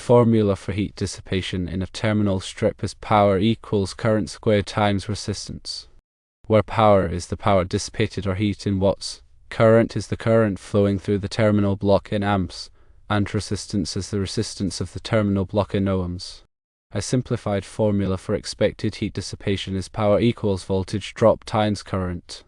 formula for heat dissipation in a terminal strip is power equals current squared times resistance, where power is the power dissipated or heat in watts, current is the current flowing through the terminal block in amps, and resistance is the resistance of the terminal block in ohms. A simplified formula for expected heat dissipation is power equals voltage drop times current,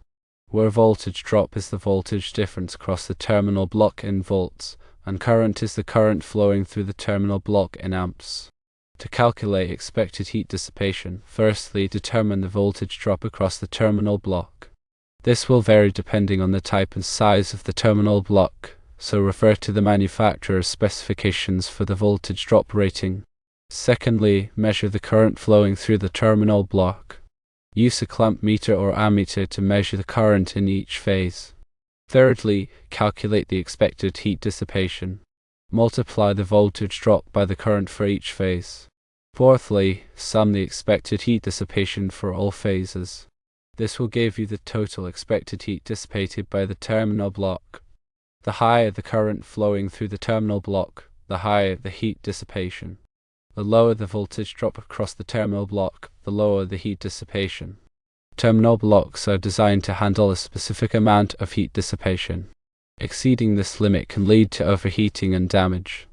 where voltage drop is the voltage difference across the terminal block in volts, and current is the current flowing through the terminal block in amps. To calculate expected heat dissipation, firstly determine the voltage drop across the terminal block. This will vary depending on the type and size of the terminal block, so refer to the manufacturer's specifications for the voltage drop rating. Secondly, measure the current flowing through the terminal block. Use a clamp meter or ammeter to measure the current in each phase. Thirdly, calculate the expected heat dissipation. Multiply the voltage drop by the current for each phase. Fourthly, sum the expected heat dissipation for all phases. This will give you the total expected heat dissipated by the terminal block. The higher the current flowing through the terminal block, the higher the heat dissipation. The lower the voltage drop across the terminal block, the lower the heat dissipation. Terminal blocks are designed to handle a specific amount of heat dissipation. Exceeding this limit can lead to overheating and damage.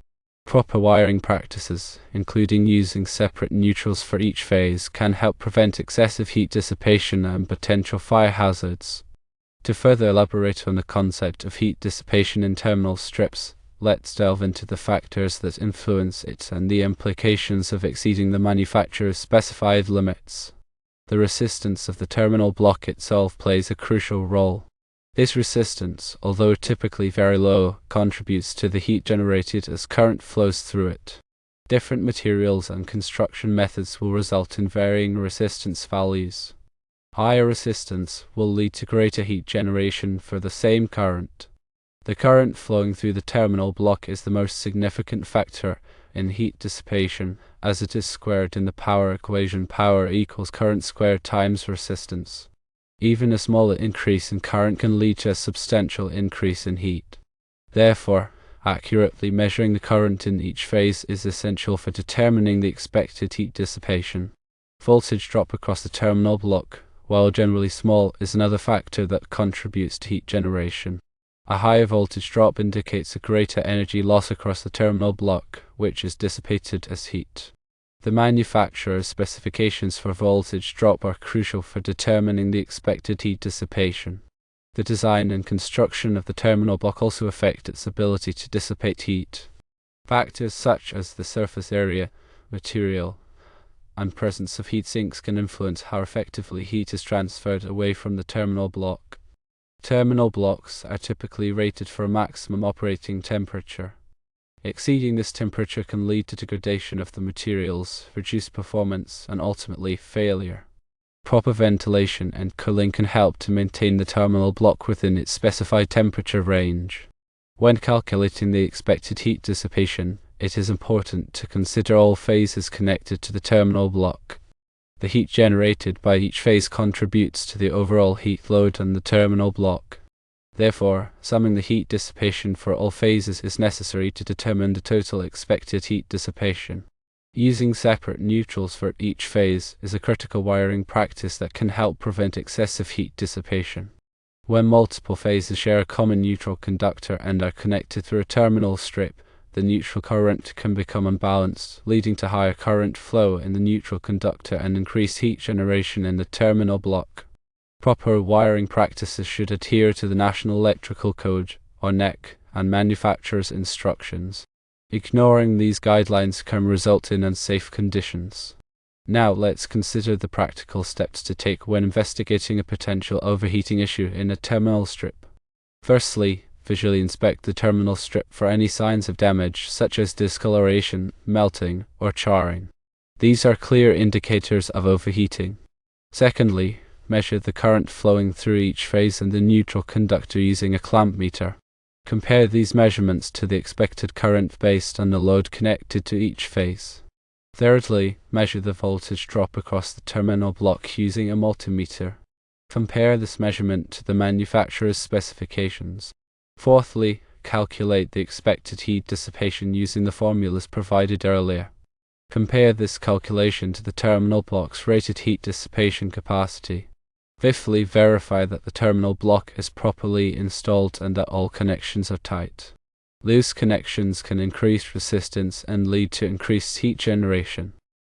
Proper wiring practices, including using separate neutrals for each phase, can help prevent excessive heat dissipation and potential fire hazards. To further elaborate on the concept of heat dissipation in terminal strips, let's delve into the factors that influence it and the implications of exceeding the manufacturer's specified limits. The resistance of the terminal block itself plays a crucial role. This resistance, although typically very low, contributes to the heat generated as current flows through it. Different materials and construction methods will result in varying resistance values. Higher resistance will lead to greater heat generation for the same current. The current flowing through the terminal block is the most significant factor in heat dissipation, as it is squared in the power equation. Power equals current squared times resistance. Even a small increase in current can lead to a substantial increase in heat. Therefore, accurately measuring the current in each phase is essential for determining the expected heat dissipation. Voltage drop across the terminal block, while generally small, is another factor that contributes to heat generation. A higher voltage drop indicates a greater energy loss across the terminal block, which is dissipated as heat. The manufacturer's specifications for voltage drop are crucial for determining the expected heat dissipation. The design and construction of the terminal block also affect its ability to dissipate heat. Factors such as the surface area, material, and presence of heat sinks can influence how effectively heat is transferred away from the terminal block. Terminal blocks are typically rated for a maximum operating temperature. Exceeding this temperature can lead to degradation of the materials, reduced performance, and ultimately failure. Proper ventilation and cooling can help to maintain the terminal block within its specified temperature range. When calculating the expected heat dissipation, it is important to consider all phases connected to the terminal block. The heat generated by each phase contributes to the overall heat load on the terminal block. Therefore, summing the heat dissipation for all phases is necessary to determine the total expected heat dissipation. Using separate neutrals for each phase is a critical wiring practice that can help prevent excessive heat dissipation. When multiple phases share a common neutral conductor and are connected through a terminal strip, the neutral current can become unbalanced, leading to higher current flow in the neutral conductor and increased heat generation in the terminal block. Proper wiring practices should adhere to the National Electrical Code, or NEC, and manufacturer's instructions. Ignoring these guidelines can result in unsafe conditions. Now let's consider the practical steps to take when investigating a potential overheating issue in a terminal strip. Firstly, visually inspect the terminal strip for any signs of damage, such as discoloration, melting, or charring. These are clear indicators of overheating. Secondly, measure the current flowing through each phase in the neutral conductor using a clamp meter. Compare these measurements to the expected current based on the load connected to each phase. Thirdly, measure the voltage drop across the terminal block using a multimeter. Compare this measurement to the manufacturer's specifications. Fourthly, calculate the expected heat dissipation using the formulas provided earlier. Compare this calculation to the terminal block's rated heat dissipation capacity. Fifthly, verify that the terminal block is properly installed and that all connections are tight. Loose connections can increase resistance and lead to increased heat generation.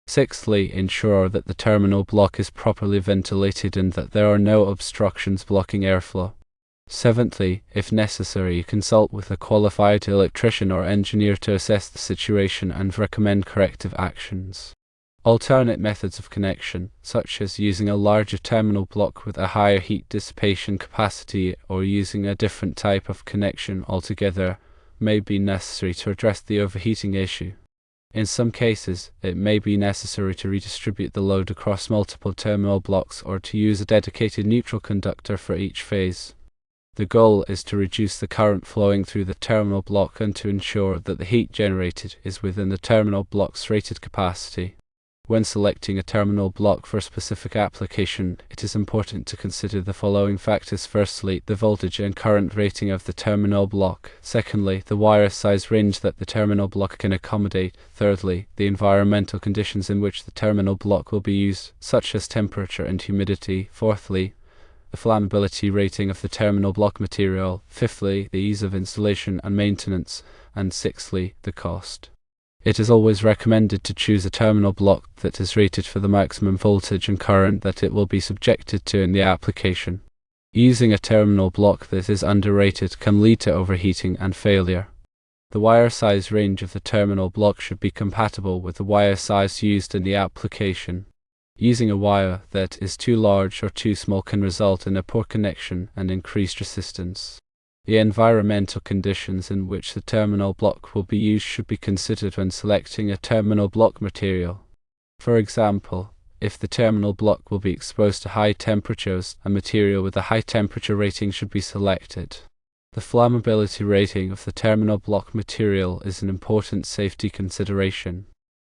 Sixthly, ensure that the terminal block is properly ventilated and that there are no obstructions blocking airflow. Seventhly, if necessary, consult with a qualified electrician or engineer to assess the situation and recommend corrective actions. Alternate methods of connection, such as using a larger terminal block with a higher heat dissipation capacity or using a different type of connection altogether, may be necessary to address the overheating issue. In some cases, it may be necessary to redistribute the load across multiple terminal blocks or to use a dedicated neutral conductor for each phase. The goal is to reduce the current flowing through the terminal block and to ensure that the heat generated is within the terminal block's rated capacity. When selecting a terminal block for a specific application, it is important to consider the following factors. Firstly, the voltage and current rating of the terminal block. Secondly, the wire size range that the terminal block can accommodate. Thirdly, the environmental conditions in which the terminal block will be used, such as temperature and humidity. Fourthly, the flammability rating of the terminal block material. Fifthly, the ease of installation and maintenance. And sixthly, the cost. It is always recommended to choose a terminal block that is rated for the maximum voltage and current that it will be subjected to in the application. Using a terminal block that is underrated can lead to overheating and failure. The wire size range of the terminal block should be compatible with the wire size used in the application. Using a wire that is too large or too small can result in a poor connection and increased resistance. The environmental conditions in which the terminal block will be used should be considered when selecting a terminal block material. For example, if the terminal block will be exposed to high temperatures, a material with a high temperature rating should be selected. The flammability rating of the terminal block material is an important safety consideration.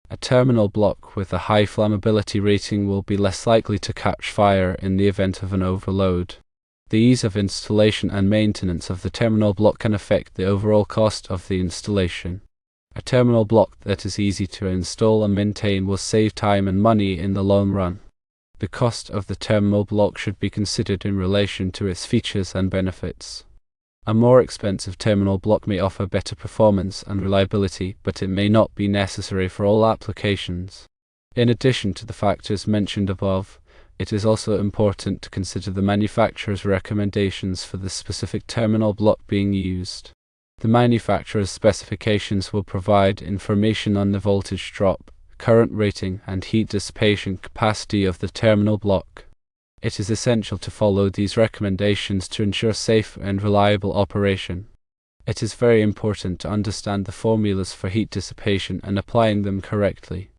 A terminal block with a high flammability rating will be less likely to catch fire in the event of an overload. The ease of installation and maintenance of the terminal block can affect the overall cost of the installation. A terminal block that is easy to install and maintain will save time and money in the long run. The cost of the terminal block should be considered in relation to its features and benefits. A more expensive terminal block may offer better performance and reliability, but it may not be necessary for all applications. In addition to the factors mentioned above, it is also important to consider the manufacturer's recommendations for the specific terminal block being used. The manufacturer's specifications will provide information on the voltage drop, current rating, and heat dissipation capacity of the terminal block. It is essential to follow these recommendations to ensure safe and reliable operation. It is very important to understand the formulas for heat dissipation and applying them correctly.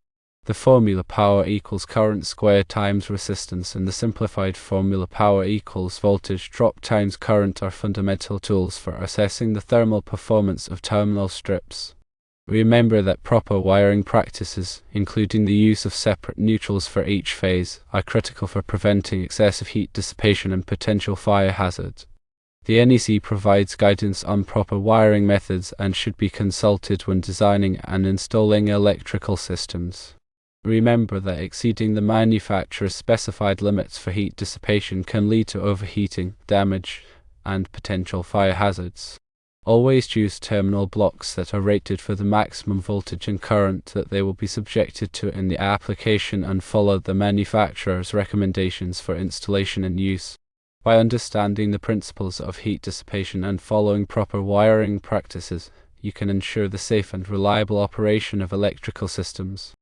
The formula power equals current squared times resistance and the simplified formula power equals voltage drop times current are fundamental tools for assessing the thermal performance of terminal strips. Remember that proper wiring practices, including the use of separate neutrals for each phase, are critical for preventing excessive heat dissipation and potential fire hazards. The NEC provides guidance on proper wiring methods and should be consulted when designing and installing electrical systems. Remember that exceeding the manufacturer's specified limits for heat dissipation can lead to overheating, damage, and potential fire hazards. Always choose terminal blocks that are rated for the maximum voltage and current that they will be subjected to in the application and follow the manufacturer's recommendations for installation and use. By understanding the principles of heat dissipation and following proper wiring practices, you can ensure the safe and reliable operation of electrical systems.